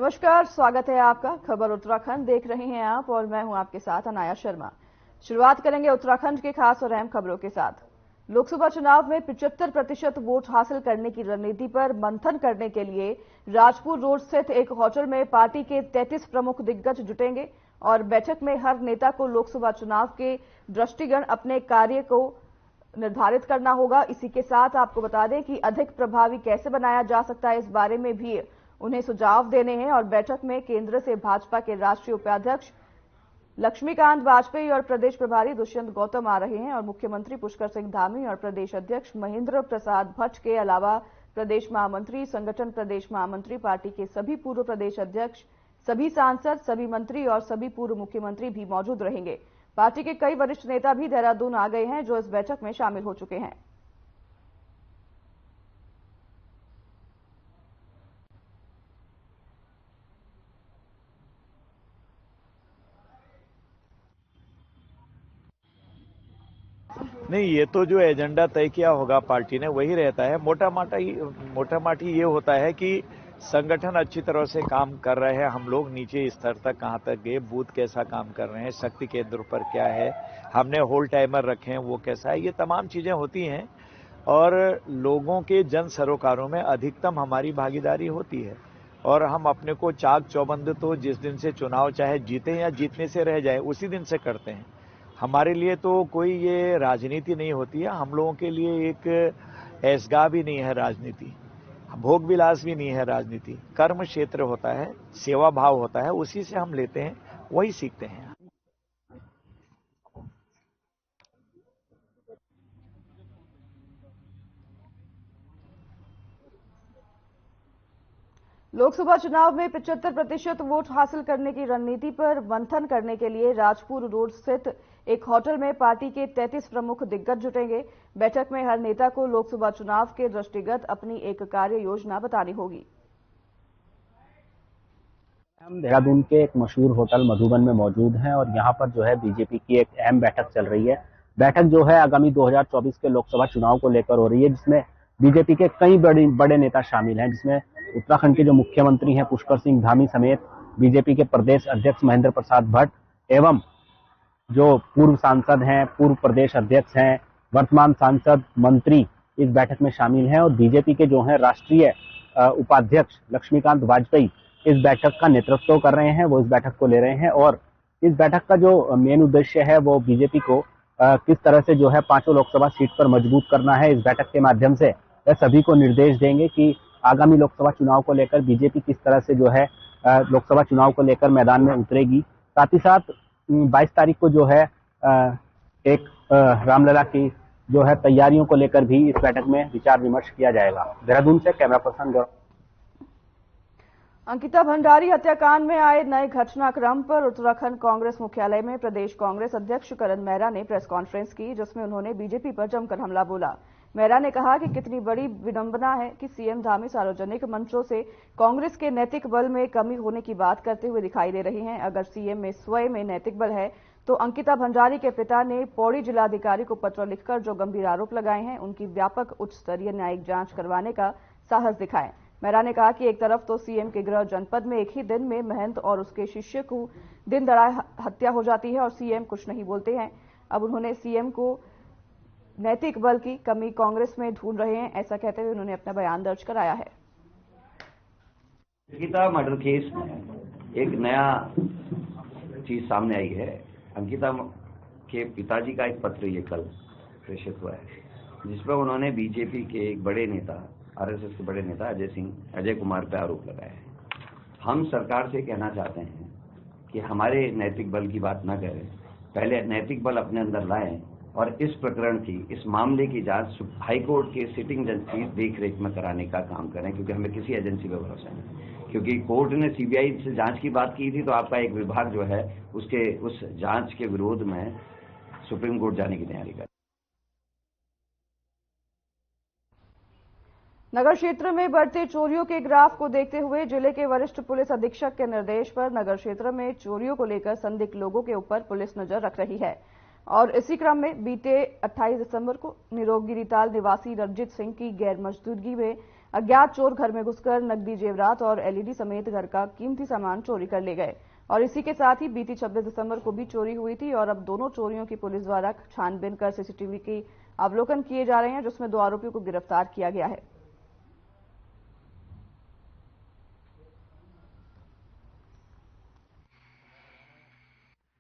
नमस्कार, स्वागत है आपका। खबर उत्तराखंड देख रहे हैं आप और मैं हूं आपके साथ अनाया शर्मा। शुरुआत करेंगे उत्तराखंड के खास और अहम खबरों के साथ। लोकसभा चुनाव में 75% वोट हासिल करने की रणनीति पर मंथन करने के लिए राजपुर रोड स्थित एक होटल में पार्टी के 33 प्रमुख दिग्गज जुटेंगे और बैठक में हर नेता को लोकसभा चुनाव के दृष्टिगत अपने कार्य को निर्धारित करना होगा। इसी के साथ आपको बता दें कि अधिक प्रभावी कैसे बनाया जा सकता है, इस बारे में भी उन्हें सुझाव देने हैं। और बैठक में केंद्र से भाजपा के राष्ट्रीय उपाध्यक्ष लक्ष्मीकांत वाजपेयी और प्रदेश प्रभारी दुष्यंत गौतम आ रहे हैं और मुख्यमंत्री पुष्कर सिंह धामी और प्रदेश अध्यक्ष महेंद्र प्रसाद भट्ट के अलावा प्रदेश महामंत्री, संगठन प्रदेश महामंत्री, पार्टी के सभी पूर्व प्रदेश अध्यक्ष, सभी सांसद, सभी मंत्री और सभी पूर्व मुख्यमंत्री भी मौजूद रहेंगे। पार्टी के कई वरिष्ठ नेता भी देहरादून आ गए हैं जो इस बैठक में शामिल हो चुके हैं। नहीं, ये तो जो एजेंडा तय किया होगा पार्टी ने वही रहता है। मोटा माटी ये होता है कि संगठन अच्छी तरह से काम कर रहे हैं, हम लोग नीचे स्तर तक कहां तक गए, बूथ कैसा काम कर रहे हैं, शक्ति केंद्र पर क्या है, हमने होल टाइमर रखे हैं वो कैसा है, ये तमाम चीजें होती हैं। और लोगों के जन सरोकारों में अधिकतम हमारी भागीदारी होती है और हम अपने को चाक चौबंद तो जिस दिन से चुनाव चाहे जीते या जीतने से रह जाए उसी दिन से करते हैं। हमारे लिए तो कोई ये राजनीति नहीं होती है, हम लोगों के लिए एक ऐसगा भी नहीं है राजनीति, भोग विलास भी नहीं है राजनीति, कर्म क्षेत्र होता है, सेवा भाव होता है, उसी से हम लेते हैं, वही सीखते हैं। लोकसभा चुनाव में 75% वोट हासिल करने की रणनीति पर मंथन करने के लिए राजपुर रोड स्थित एक होटल में पार्टी के 33 प्रमुख दिग्गज जुटेंगे। बैठक में हर नेता को लोकसभा चुनाव के दृष्टिगत अपनी एक कार्य योजना बतानी होगी। हम देहरादून के एक मशहूर होटल मधुबन में मौजूद हैं और यहाँ पर जो है बीजेपी की एक अहम बैठक चल रही है। बैठक जो है आगामी 2024 के लोकसभा चुनाव को लेकर हो रही है, जिसमें बीजेपी के कई बड़े नेता शामिल हैं, जिसमें उत्तराखंड के जो मुख्यमंत्री हैं पुष्कर सिंह धामी समेत बीजेपी के प्रदेश अध्यक्ष महेंद्र प्रसाद भट्ट एवं जो पूर्व सांसद हैं, पूर्व प्रदेश अध्यक्ष हैं, वर्तमान सांसद, मंत्री इस बैठक में शामिल हैं। और बीजेपी के जो हैं राष्ट्रीय उपाध्यक्ष लक्ष्मीकांत वाजपेयी इस बैठक का नेतृत्व कर रहे हैं, वो इस बैठक को ले रहे हैं। और इस बैठक का जो मेन उद्देश्य है वो बीजेपी को किस तरह से जो है 5 लोकसभा सीट पर मजबूत करना है। इस बैठक के माध्यम से वह सभी को निर्देश देंगे कि आगामी लोकसभा चुनाव को लेकर बीजेपी किस तरह से जो है लोकसभा चुनाव को लेकर मैदान में उतरेगी। साथ ही साथ 22 तारीख को जो है एक रामलला की जो है तैयारियों को लेकर भी इस बैठक में विचार विमर्श किया जाएगा। देहरादून से कैमरा पर्सन गौरव। अंकिता भंडारी हत्याकांड में आए नए घटनाक्रम पर उत्तराखंड कांग्रेस मुख्यालय में प्रदेश कांग्रेस अध्यक्ष करण मेहरा ने प्रेस कॉन्फ्रेंस की, जिसमें उन्होंने बीजेपी पर जमकर हमला बोला। मेहरा ने कहा कि कितनी बड़ी विडंबना है कि सीएम धामी सार्वजनिक मंचों से कांग्रेस के नैतिक बल में कमी होने की बात करते हुए दिखाई दे रहे हैं। अगर सीएम में स्वयं में नैतिक बल है तो अंकिता भंडारी के पिता ने पौड़ी जिलाधिकारी को पत्र लिखकर जो गंभीर आरोप लगाए हैं उनकी व्यापक उच्च स्तरीय न्यायिक जांच करवाने का साहस दिखाएं। मेहरा ने कहा कि एक तरफ तो सीएम के गृह जनपद में एक ही दिन में महंत और उसके शिष्य को दिन दहाड़े हत्या हो जाती है और सीएम कुछ नहीं बोलते हैं। अब उन्होंने सीएम को नैतिक बल की कमी कांग्रेस में ढूंढ रहे हैं, ऐसा कहते हुए उन्होंने अपना बयान दर्ज कराया है। अंकिता मर्डर केस में एक नया चीज सामने आई है। अंकिता के पिताजी का एक पत्र ये कल प्रेषित हुआ है, जिसमें उन्होंने बीजेपी के एक बड़े नेता, आरएसएस के बड़े नेता अजय कुमार पर आरोप लगाया है। हम सरकार से कहना चाहते हैं कि हमारे नैतिक बल की बात न करें, पहले नैतिक बल अपने अंदर लाएं और इस प्रकरण की, इस मामले की जांच हाईकोर्ट के सिटिंग जज की देखरेख में कराने का काम करें, क्योंकि हमें किसी एजेंसी पर भरोसा नहीं। क्योंकि कोर्ट ने सीबीआई से जांच की बात की थी तो आपका एक विभाग जो है उसके उस जांच के विरोध में सुप्रीम कोर्ट जाने की तैयारी कर। नगर क्षेत्र में बढ़ते चोरियों के ग्राफ को देखते हुए जिले के वरिष्ठ पुलिस अधीक्षक के निर्देश पर नगर क्षेत्र में चोरियों को लेकर संदिग्ध लोगों के ऊपर पुलिस नजर रख रही है। और इसी क्रम में बीते 28 दिसंबर को निरोगिरीताल निवासी रंजित सिंह की गैर मौजूदगी में अज्ञात चोर घर में घुसकर नकदी जेवरात और एलईडी समेत घर का कीमती सामान चोरी कर ले गए। और इसी के साथ ही बीती 26 दिसंबर को भी चोरी हुई थी और अब दोनों चोरियों की पुलिस द्वारा छानबीन कर सीसीटीवी की अवलोकन किए जा रहे हैं, जिसमें 2 आरोपियों को गिरफ्तार किया गया है।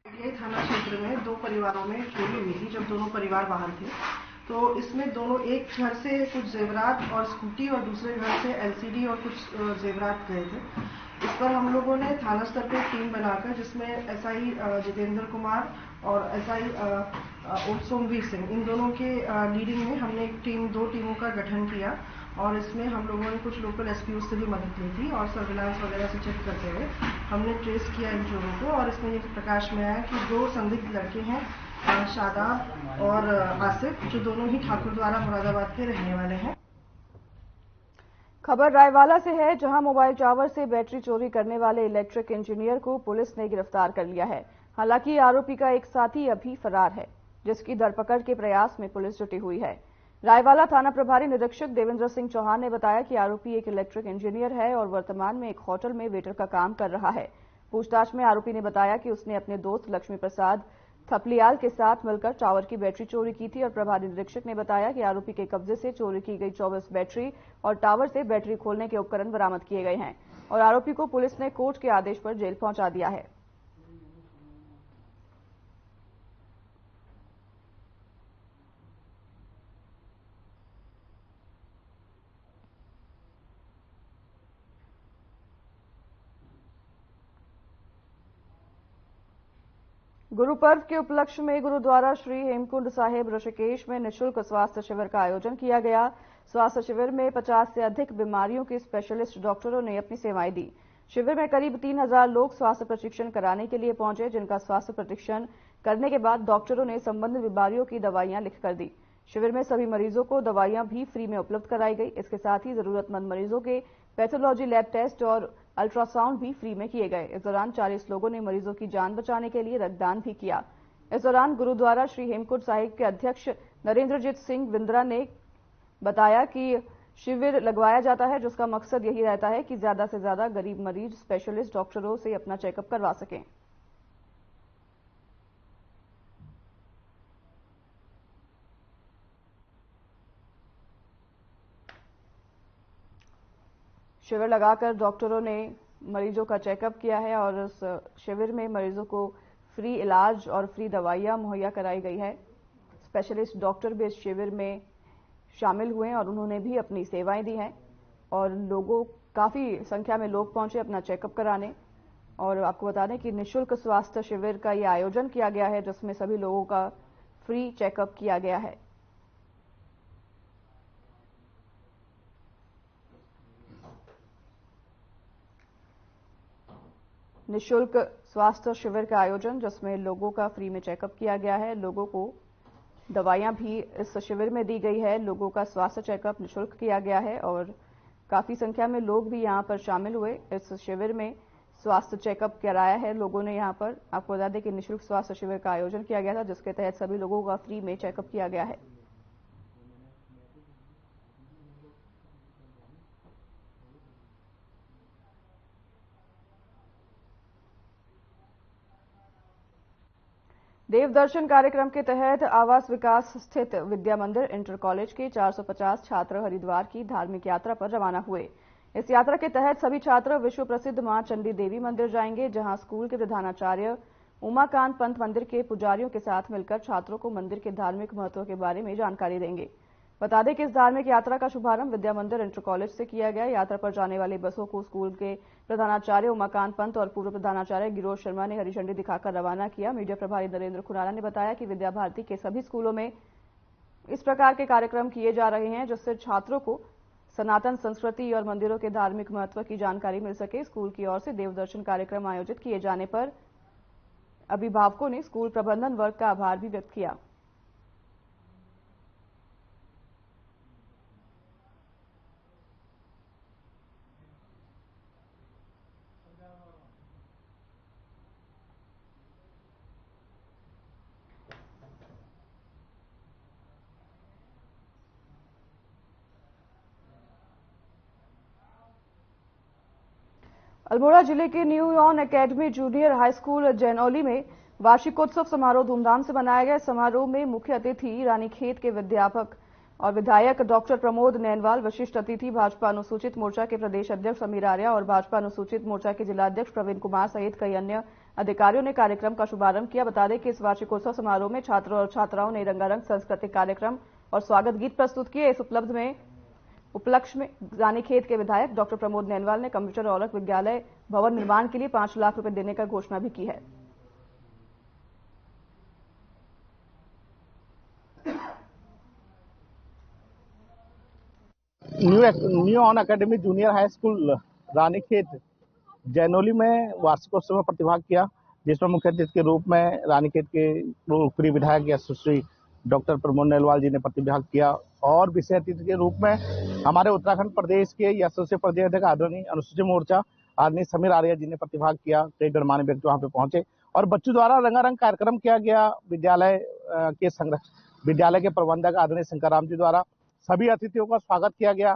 ये थाना क्षेत्र में 2 परिवारों में चोरी हुई थी जब दोनों परिवार बाहर थे। तो इसमें दोनों, एक घर से कुछ जेवरात और स्कूटी और दूसरे घर से एलसीडी और कुछ जेवरात गए थे। इस पर हम लोगों ने थाना स्तर पर टीम बनाकर, जिसमें एसआई जितेंद्र कुमार और एसआई सोमवीर सिंह, इन दोनों के लीडिंग में हमने एक टीम, 2 टीमों का गठन किया और इसमें हम लोगों ने कुछ लोकल एसपीओ से भी मदद ली थी और सर्विलांस वगैरह से चेक करते हुए हमने ट्रेस किया इन चोरों को। और इसमें ये प्रकाश में आया कि 2 संदिग्ध लड़के हैं, शादाब और आसिफ, जो दोनों ही ठाकुर द्वारा मुरादाबाद के रहने वाले हैं। खबर रायवाला से है, जहां मोबाइल टावर से बैटरी चोरी करने वाले इलेक्ट्रिक इंजीनियर को पुलिस ने गिरफ्तार कर लिया है। हालांकि आरोपी का एक साथी अभी फरार है, जिसकी धरपकड़ के प्रयास में पुलिस जुटी हुई है। रायवाला थाना प्रभारी निरीक्षक देवेंद्र सिंह चौहान ने बताया कि आरोपी एक इलेक्ट्रिक इंजीनियर है और वर्तमान में एक होटल में वेटर का काम कर रहा है। पूछताछ में आरोपी ने बताया कि उसने अपने दोस्त लक्ष्मी प्रसाद थपलियाल के साथ मिलकर टावर की बैटरी चोरी की थी और प्रभारी निरीक्षक ने बताया कि आरोपी के कब्जे से चोरी की गई 24 बैटरी और टावर से बैटरी खोलने के उपकरण बरामद किए गए हैं और आरोपी को पुलिस ने कोर्ट के आदेश पर जेल पहुंचा दिया है। गुरु पर्व के उपलक्ष्य में गुरुद्वारा श्री हेमकुंड साहिब ऋषिकेश में निःशुल्क स्वास्थ्य शिविर का आयोजन किया गया। स्वास्थ्य शिविर में 50 से अधिक बीमारियों के स्पेशलिस्ट डॉक्टरों ने अपनी सेवाएं दी। शिविर में करीब 3000 लोग स्वास्थ्य प्रशिक्षण कराने के लिए पहुंचे, जिनका स्वास्थ्य प्रशिक्षण करने के बाद डॉक्टरों ने संबंधित बीमारियों की दवाइयां लिखकर दी। शिविर में सभी मरीजों को दवाइयां भी फ्री में उपलब्ध कराई गई। इसके साथ ही जरूरतमंद मरीजों के पैथोलॉजी लैब टेस्ट और अल्ट्रासाउंड भी फ्री में किए गए। इस दौरान 40 लोगों ने मरीजों की जान बचाने के लिए रक्तदान भी किया। इस दौरान गुरुद्वारा श्री हेमकुंड साहिब के अध्यक्ष नरेंद्रजीत सिंह बिंद्रा ने बताया कि शिविर लगवाया जाता है, जिसका मकसद यही रहता है कि ज्यादा से ज्यादा गरीब मरीज स्पेशलिस्ट डॉक्टरों से अपना चेकअप करवा सकें। शिविर लगाकर डॉक्टरों ने मरीजों का चेकअप किया है और इस शिविर में मरीजों को फ्री इलाज और फ्री दवाइयां मुहैया कराई गई है। स्पेशलिस्ट डॉक्टर भी इस शिविर में शामिल हुए और उन्होंने भी अपनी सेवाएं दी हैं और लोगों, काफी संख्या में लोग पहुंचे अपना चेकअप कराने। और आपको बता दें कि निःशुल्क स्वास्थ्य शिविर का यह आयोजन किया गया है, जिसमें सभी लोगों का फ्री चेकअप किया गया है। निःशुल्क स्वास्थ्य शिविर का आयोजन, जिसमें लोगों का फ्री में चेकअप किया गया है। लोगों को दवाइयां भी इस शिविर में दी गई है। लोगों का स्वास्थ्य चेकअप निःशुल्क किया गया है और काफी संख्या में लोग भी यहां पर शामिल हुए। इस शिविर में स्वास्थ्य चेकअप कराया है लोगों ने। यहां पर आपको बता दें कि निःशुल्क स्वास्थ्य शिविर का आयोजन किया गया था, जिसके तहत सभी लोगों का फ्री में चेकअप किया गया है। देवदर्शन कार्यक्रम के तहत आवास विकास स्थित विद्या मंदिर इंटर कॉलेज के 450 छात्र हरिद्वार की धार्मिक यात्रा पर रवाना हुए। इस यात्रा के तहत सभी छात्र विश्व प्रसिद्ध मां चंडी देवी मंदिर जाएंगे, जहां स्कूल के प्रधानाचार्य उमाकांत पंत मंदिर के पुजारियों के साथ मिलकर छात्रों को मंदिर के धार्मिक महत्व के बारे में जानकारी देंगे। बता दें कि इस धार्मिक यात्रा का शुभारंभ विद्या मंदिर इंटर कॉलेज से किया गया। यात्रा पर जाने वाली बसों को स्कूल के प्रधानाचार्य उमाकांत पंत और पूर्व प्रधानाचार्य गिरोध शर्मा ने हरी झंडी दिखाकर रवाना किया। मीडिया प्रभारी नरेंद्र खुराना ने बताया कि विद्या भारती के सभी स्कूलों में इस प्रकार के कार्यक्रम किए जा रहे हैं, जिससे छात्रों को सनातन संस्कृति और मंदिरों के धार्मिक महत्व की जानकारी मिल सके। स्कूल की ओर से देवदर्शन कार्यक्रम आयोजित किए जाने पर अभिभावकों ने स्कूल प्रबंधन वर्ग का आभार भी व्यक्त किया। अल्मोड़ा जिले के न्यू यॉन academy junior high school Jainoli में वार्षिकोत्सव समारोह धूमधाम से मनाया गया। समारोह में मुख्य अतिथि रानीखेत के विद्यापक और विधायक डॉक्टर प्रमोद नैनवाल, विशिष्ट अतिथि भाजपा अनुसूचित मोर्चा के प्रदेश अध्यक्ष अमीर आर्या और भाजपा अनुसूचित मोर्चा के जिलाध्यक्ष प्रवीण कुमार सहित कई अन्य अधिकारियों ने कार्यक्रम का शुभारंभ किया। बता दें कि इस वार्षिकोत्सव समारोह में छात्रों और छात्राओं ने रंगारंग सांस्कृतिक कार्यक्रम और स्वागत गीत प्रस्तुत किए। इस उपलक्ष्य में रानीखेत के विधायक डॉक्टर प्रमोद नैनवाल ने कंप्यूटर औरक विद्यालय भवन निर्माण के लिए 5 लाख रुपए देने का घोषणा भी की है। New on academy junior high school Ranikhet Jainoli में वार्षिकोत्सव में प्रतिभाग किया, जिसमें मुख्य अतिथि के रूप में रानीखेत के पूर्व विधायक यशस्वी डॉक्टर प्रमोद नैनवाल जी ने प्रतिभाग किया और विशेष अतिथि के रूप में हमारे उत्तराखंड प्रदेश के यशस्वी प्रदेश अध्यक्ष आदरणीय अनुसूचित मोर्चा आदरणीय अमीर आर्या जी ने प्रतिभाग किया। कई गणमान्य व्यक्ति वहां पे पहुंचे और बच्चों द्वारा रंगारंग कार्यक्रम किया गया। विद्यालय के प्रबंधक आदरणीय शंकर राम जी द्वारा सभी अतिथियों का स्वागत किया गया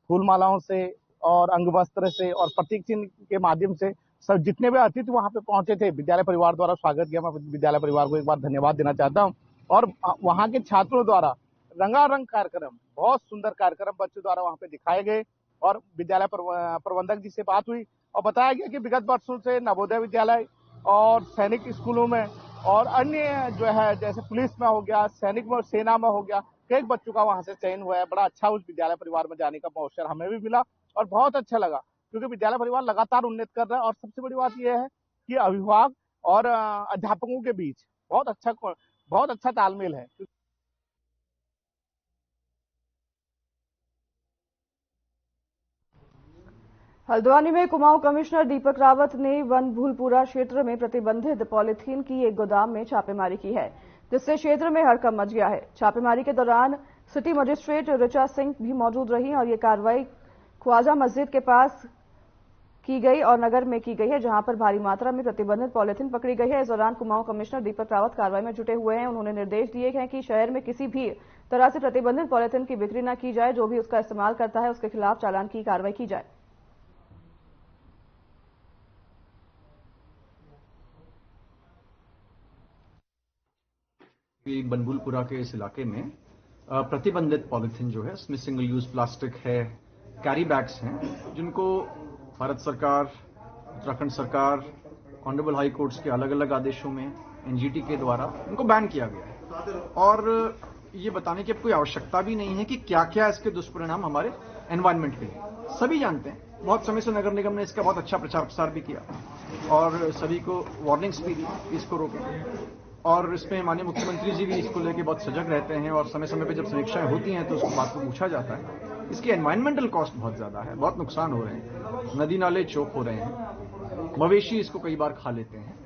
फूल मालाओं से और अंग वस्त्र से और प्रतीक चिन्ह के माध्यम से। सब जितने भी अतिथि वहां पे पहुंचे थे विद्यालय परिवार द्वारा स्वागत किया। मैं विद्यालय परिवार को एक बार धन्यवाद देना चाहता हूं। और वहां के छात्रों द्वारा रंगारंग कार्यक्रम, बहुत सुंदर कार्यक्रम बच्चों द्वारा वहां पे दिखाए गए और विद्यालय प्रबंधक जी से बात हुई और बताया गया कि विगत वर्षों से नवोदय विद्यालय और सैनिक स्कूलों में और अन्य जो है जैसे पुलिस में हो गया, सैनिक में, सेना में हो गया, कई बच्चों का वहां से चयन हुआ है। बड़ा अच्छा उस विद्यालय परिवार में जाने का अवसर हमें भी मिला और बहुत अच्छा लगा क्योंकि विद्यालय परिवार लगातार उन्नत कर रहा है। और सबसे बड़ी बात यह है कि अभिभावक और अध्यापकों के बीच बहुत अच्छा तालमेल है। हल्द्वानी में कुमाऊं कमिश्नर दीपक रावत ने वनभूलपुरा क्षेत्र में प्रतिबंधित पॉलीथीन की एक गोदाम में छापेमारी की है, जिससे क्षेत्र में हड़कंप मच गया है। छापेमारी के दौरान सिटी मजिस्ट्रेट ऋचा सिंह भी मौजूद रही और ये कार्रवाई ख्वाजा मस्जिद के पास की गई और नगर में की गई है, जहां पर भारी मात्रा में प्रतिबंधित पॉलीथीन पकड़ी गई है। इस दौरान कुमाऊं कमिश्नर दीपक रावत कार्रवाई में जुटे हुए हैं। उन्होंने निर्देश दिए हैं कि शहर में किसी भी तरह से प्रतिबंधित पॉलीथीन की बिक्री न की जाए। जो भी उसका इस्तेमाल करता है उसके खिलाफ चालान की कार्रवाई की जाए। बनभूलपुरा के इस इलाके में प्रतिबंधित पॉलीथीन जो है, इसमें सिंगल यूज प्लास्टिक है, कैरी बैग्स हैं, जिनको भारत सरकार, उत्तराखंड सरकार, ऑनरेबल हाई कोर्ट्स के अलग अलग आदेशों में एनजीटी के द्वारा उनको बैन किया गया है। और ये बताने की अब कोई आवश्यकता भी नहीं है कि क्या क्या इसके दुष्परिणाम हमारे एनवायरनमेंट के लिए सभी जानते हैं। बहुत समय से नगर निगम ने इसका बहुत अच्छा प्रचार प्रसार भी किया और सभी को वार्निंग्स भी दी इसको रोकने। और इसमें माननीय मुख्यमंत्री जी भी इसको लेके बहुत सजग रहते हैं और समय समय पे जब समीक्षाएं होती हैं तो उसको बात को पूछा जाता है। इसकी एनवायरमेंटल कॉस्ट बहुत ज्यादा है, बहुत नुकसान हो रहे हैं, नदी नाले चोक हो रहे हैं, मवेशी इसको कई बार खा लेते हैं।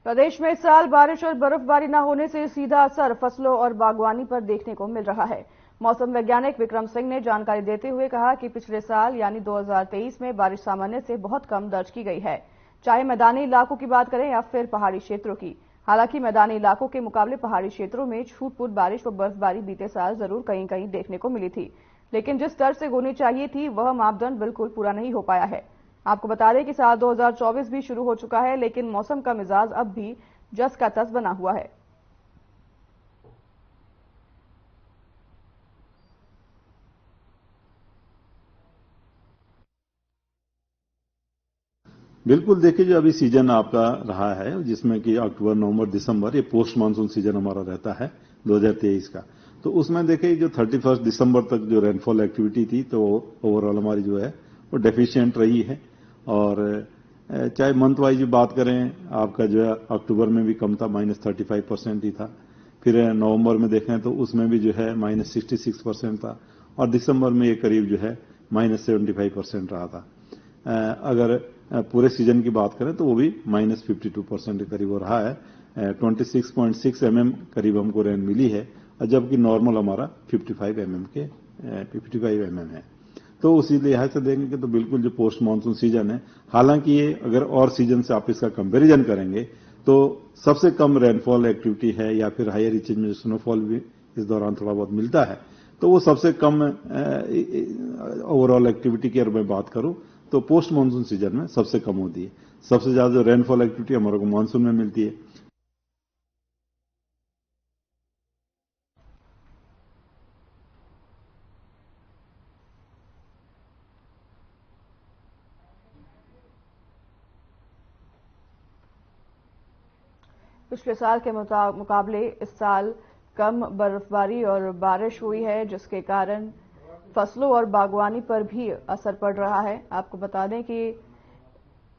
प्रदेश में इस साल बारिश और बर्फबारी न होने से सीधा असर फसलों और बागवानी पर देखने को मिल रहा है। मौसम वैज्ञानिक विक्रम सिंह ने जानकारी देते हुए कहा कि पिछले साल यानी 2023 में बारिश सामान्य से बहुत कम दर्ज की गई है, चाहे मैदानी इलाकों की बात करें या फिर पहाड़ी क्षेत्रों की। हालांकि मैदानी इलाकों के मुकाबले पहाड़ी क्षेत्रों में छूट-फूट बारिश व बर्फबारी बीते साल जरूर कहीं कहीं देखने को मिली थी, लेकिन जिस दर से होनी चाहिए थी वह मापदंड बिल्कुल पूरा नहीं हो पाया है। आपको बता दें कि साल 2024 भी शुरू हो चुका है, लेकिन मौसम का मिजाज अब भी जस का तस बना हुआ है। बिल्कुल, देखिए जो अभी सीजन आपका रहा है जिसमें कि अक्टूबर, नवंबर, दिसंबर ये पोस्ट मानसून सीजन हमारा रहता है 2023 का। तो उसमें देखिए जो 31 दिसंबर तक जो रेनफॉल एक्टिविटी थी तो ओवरऑल हमारी जो है वो डेफिशिएंट रही है। और चाहे मंथ वाइज बात करें, आपका जो है अक्टूबर में भी कम था, -35% ही था। फिर नवंबर में देखें तो उसमें भी जो है -66% था और दिसंबर में ये करीब जो है -75% रहा था। अगर पूरे सीजन की बात करें तो वो भी -52% के करीब हो रहा है। 26.6 mm करीब हमको रेन मिली है, जबकि नॉर्मल हमारा 55 mm है। तो उसी लिहाज से देखेंगे तो बिल्कुल जो पोस्ट मानसून सीजन है, हालांकि ये अगर और सीजन से आप इसका कंपैरिजन करेंगे तो सबसे कम रेनफॉल एक्टिविटी है या फिर हायर रीचेज में स्नोफॉल भी इस दौरान थोड़ा बहुत मिलता है, तो वो सबसे कम ओवरऑल एक्टिविटी की अगर मैं बात करूं तो पोस्ट मानसून सीजन में सबसे कम होती है। सबसे ज्यादा जो रेनफॉल एक्टिविटी हमारे को मानसून में मिलती है। पिछले साल के मुकाबले इस साल कम बर्फबारी और बारिश हुई है, जिसके कारण फसलों और बागवानी पर भी असर पड़ रहा है। आपको बता दें कि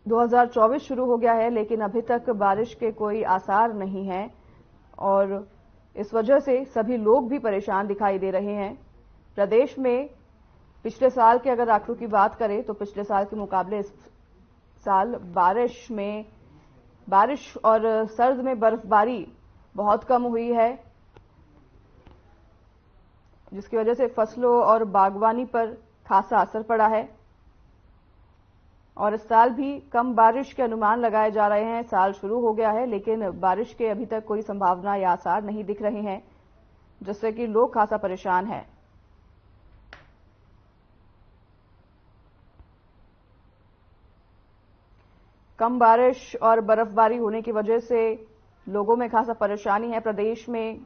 2024 शुरू हो गया है, लेकिन अभी तक बारिश के कोई आसार नहीं हैं और इस वजह से सभी लोग भी परेशान दिखाई दे रहे हैं। प्रदेश में पिछले साल के अगर आंकड़ों की बात करें तो पिछले साल के मुकाबले इस साल बारिश और सर्द में बर्फबारी बहुत कम हुई है, जिसकी वजह से फसलों और बागवानी पर खासा असर पड़ा है। और इस साल भी कम बारिश के अनुमान लगाए जा रहे हैं। साल शुरू हो गया है, लेकिन बारिश के अभी तक कोई संभावना या आसार नहीं दिख रहे हैं, जिससे कि लोग खासा परेशान हैं। कम बारिश और बर्फबारी होने की वजह से लोगों में खासा परेशानी है। प्रदेश में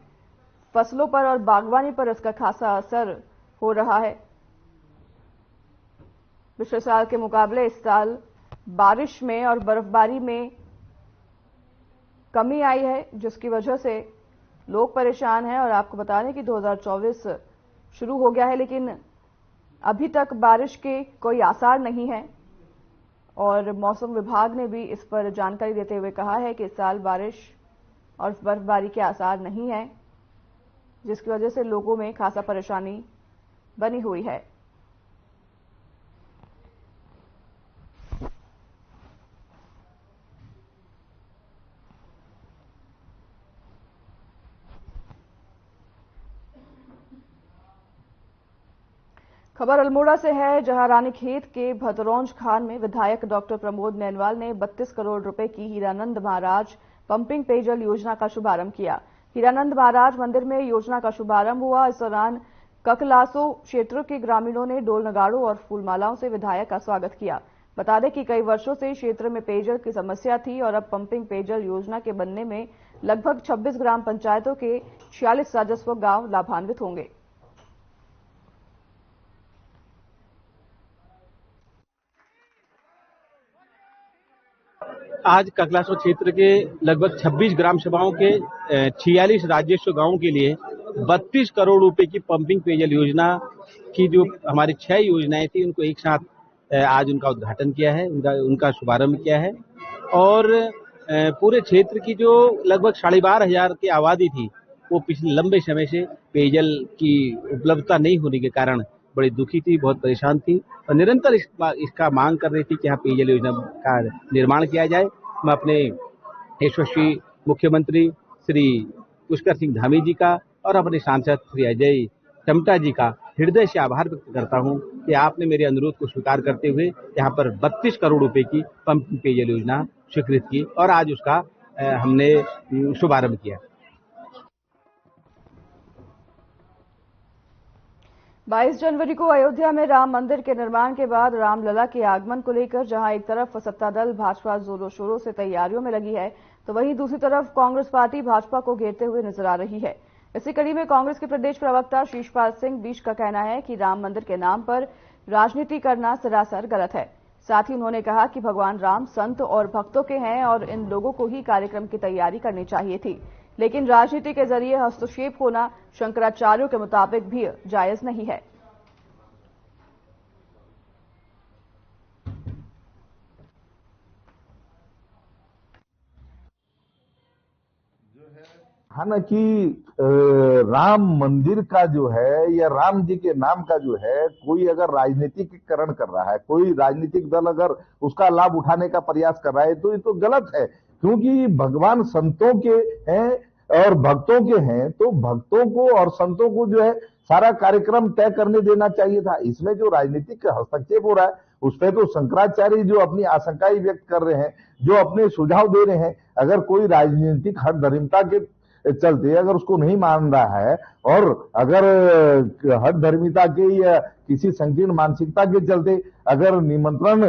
फसलों पर और बागवानी पर इसका खासा असर हो रहा है। पिछले साल के मुकाबले इस साल बारिश में और बर्फबारी में कमी आई है, जिसकी वजह से लोग परेशान हैं। और आपको बता दें कि 2024 शुरू हो गया है, लेकिन अभी तक बारिश के कोई आसार नहीं है और मौसम विभाग ने भी इस पर जानकारी देते हुए कहा है कि इस साल बारिश और बर्फबारी के आसार नहीं है, जिसकी वजह से लोगों में खासा परेशानी बनी हुई है। खबर अल्मोड़ा से है, जहां रानीखेत के भदरौंज खान में विधायक डॉक्टर प्रमोद नैनवाल ने 32 करोड़ रुपए की हीरानंद महाराज पंपिंग पेयजल योजना का शुभारंभ किया। हीरानंद महाराज मंदिर में योजना का शुभारंभ हुआ। इस दौरान ककलासो क्षेत्र के ग्रामीणों ने ढोल नगाड़ों और फूलमालाओं से विधायक का स्वागत किया। बता दें कि कई वर्षों से क्षेत्र में पेयजल की समस्या थी और अब पंपिंग पेयजल योजना के बनने में लगभग 26 ग्राम पंचायतों के 46 राजस्व गांव लाभान्वित होंगे। आज ककलासो क्षेत्र के लगभग 26 ग्राम सभाओं के 46 राजस्व गांवों के लिए 32 करोड़ रुपए की पंपिंग पेयजल योजना की जो हमारी 6 योजनाएं थी, उनको एक साथ आज उनका उद्घाटन किया है, उनका शुभारंभ किया है। और पूरे क्षेत्र की जो लगभग 12,500 की आबादी थी, वो पिछले लंबे समय से पेयजल की उपलब्धता नहीं होने के कारण बड़ी दुखी थी, बहुत परेशान थी और निरंतर इसका मांग कर रही थी कि यहाँ पेयजल योजना का निर्माण किया जाए। मैं अपने यशस्वी मुख्यमंत्री श्री पुष्कर सिंह धामी जी का और अपने सांसद श्री अजय टमटा जी का हृदय से आभार व्यक्त करता हूँ कि आपने मेरे अनुरोध को स्वीकार करते हुए यहाँ पर 32 करोड़ रुपए की पंपिंग पेयजल योजना स्वीकृत की और आज उसका हमने शुभारंभ किया। 22 जनवरी को अयोध्या में राम मंदिर के निर्माण के बाद रामलला के आगमन को लेकर जहां एक तरफ सत्ता दल भाजपा जोरों शोरों से तैयारियों में लगी है, तो वहीं दूसरी तरफ कांग्रेस पार्टी भाजपा को घेरते हुए नजर आ रही है। इसी कड़ी में कांग्रेस के प्रदेश प्रवक्ता शीशपाल सिंह बीच का कहना है कि राम मंदिर के नाम पर राजनीति करना सरासर गलत है। साथ ही उन्होंने कहा कि भगवान राम संत और भक्तों के हैं और इन लोगों को ही कार्यक्रम की तैयारी करनी चाहिए थी, लेकिन राजनीति के जरिए हस्तक्षेप होना शंकराचार्यों के मुताबिक भी जायज नहीं है। हालांकि राम मंदिर का जो है या राम जी के नाम का जो है, कोई अगर राजनीतिकरण कर रहा है, कोई राजनीतिक दल अगर उसका लाभ उठाने का प्रयास कर रहा है तो ये तो गलत है, क्योंकि भगवान संतों के हैं और भक्तों के हैं, तो भक्तों को और संतों को जो है सारा कार्यक्रम तय करने देना चाहिए था। इसमें जो राजनीतिक हस्तक्षेप हो रहा है उस पर तो शंकराचार्य जो अपनी आशंकाएं व्यक्त कर रहे हैं, जो अपने सुझाव दे रहे हैं, अगर कोई राजनीतिक हठधर्मिता के चलते अगर उसको नहीं मान रहा है और अगर हठधर्मिता के या किसी संकीर्ण मानसिकता के चलते अगर निमंत्रण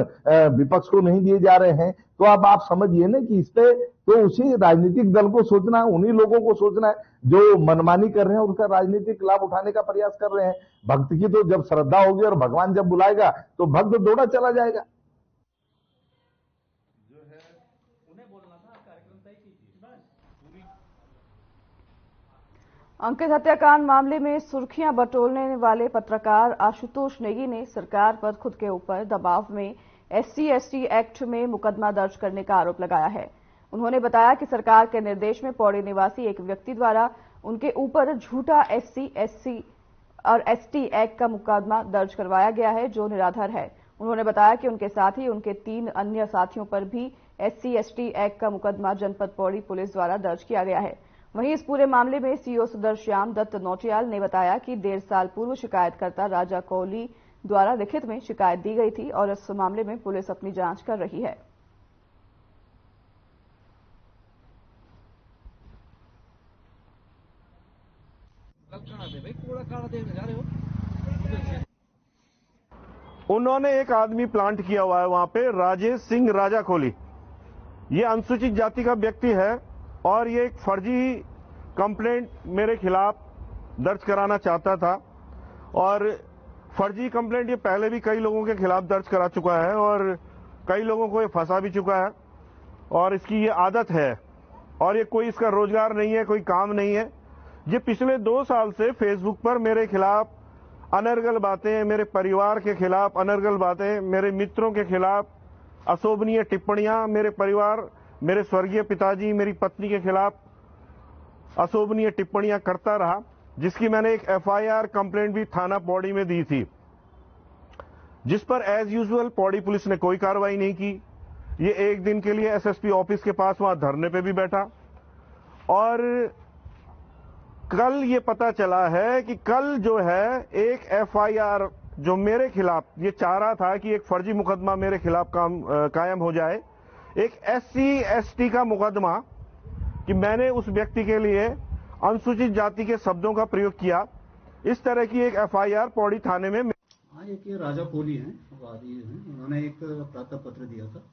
विपक्ष को नहीं दिए जा रहे हैं, तो अब आप समझिए ना कि इस पे तो उसी राजनीतिक दल को सोचना है, उन्हीं लोगों को सोचना है जो मनमानी कर रहे हैं, उसका राजनीतिक लाभ उठाने का प्रयास कर रहे हैं। भक्त की तो जब श्रद्धा होगी और भगवान जब बुलाएगा तो भक्त दौड़ा चला जाएगा। अंकित हत्याकांड मामले में सुर्खियां बटोरने वाले पत्रकार आशुतोष नेगी ने सरकार पर खुद के ऊपर दबाव में SC/ST एक्ट में मुकदमा दर्ज करने का आरोप लगाया है। उन्होंने बताया कि सरकार के निर्देश में पौड़ी निवासी एक व्यक्ति द्वारा उनके ऊपर झूठा SC/ST और ST एक्ट का मुकदमा दर्ज करवाया गया है, जो निराधार है। उन्होंने बताया कि उनके साथ ही उनके 3 अन्य साथियों पर भी SC/ST एक्ट का मुकदमा जनपद पौड़ी पुलिस द्वारा दर्ज किया गया है। वहीं इस पूरे मामले में CO सुदर्श्याम दत्त नौटियाल ने बताया कि 1.5 साल पूर्व शिकायतकर्ता राजा कोहली द्वारा लिखित में शिकायत दी गई थी और इस मामले में पुलिस अपनी जांच कर रही है। उन्होंने एक आदमी प्लांट किया हुआ है वहां पे, राजेश सिंह राजा कोहली। ये अनुसूचित जाति का व्यक्ति है और ये एक फर्जी कंप्लेंट मेरे खिलाफ दर्ज कराना चाहता था और फर्जी कंप्लेंट ये पहले भी कई लोगों के खिलाफ दर्ज करा चुका है और कई लोगों को ये फंसा भी चुका है और इसकी ये आदत है और ये कोई इसका रोजगार नहीं है, कोई काम नहीं है। ये पिछले 2 साल से फेसबुक पर मेरे खिलाफ अनर्गल बातें, मेरे परिवार के खिलाफ अनर्गल बातें, मेरे मित्रों के खिलाफ अशोभनीय टिप्पणियां, मेरे परिवार, मेरे स्वर्गीय पिताजी, मेरी पत्नी के खिलाफ अशोभनीय टिप्पणियां करता रहा, जिसकी मैंने एक FIR कंप्लेंट भी थाना पौड़ी में दी थी, जिस पर एज यूजुअल पौड़ी पुलिस ने कोई कार्रवाई नहीं की। ये एक दिन के लिए SSP ऑफिस के पास वहां धरने पे भी बैठा और कल ये पता चला है कि कल जो है एक FIR जो मेरे खिलाफ ये चाह रहा था कि एक फर्जी मुकदमा मेरे खिलाफ कायम हो जाए, एक SC/ST का मुकदमा कि मैंने उस व्यक्ति के लिए अनुसूचित जाति के शब्दों का प्रयोग किया, इस तरह की एक FIR पौड़ी थाने में। एक ये राजा कोहली हैं, वादी हैं, उन्होंने एक प्रार्थना पत्र दिया था।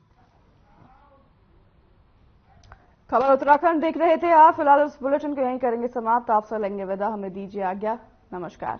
खबर उत्तराखंड देख रहे थे आप। फिलहाल इस बुलेटिन को यहीं करेंगे समाप्त। आपसे लेंगे विदा, हमें दीजिए आज्ञा। नमस्कार।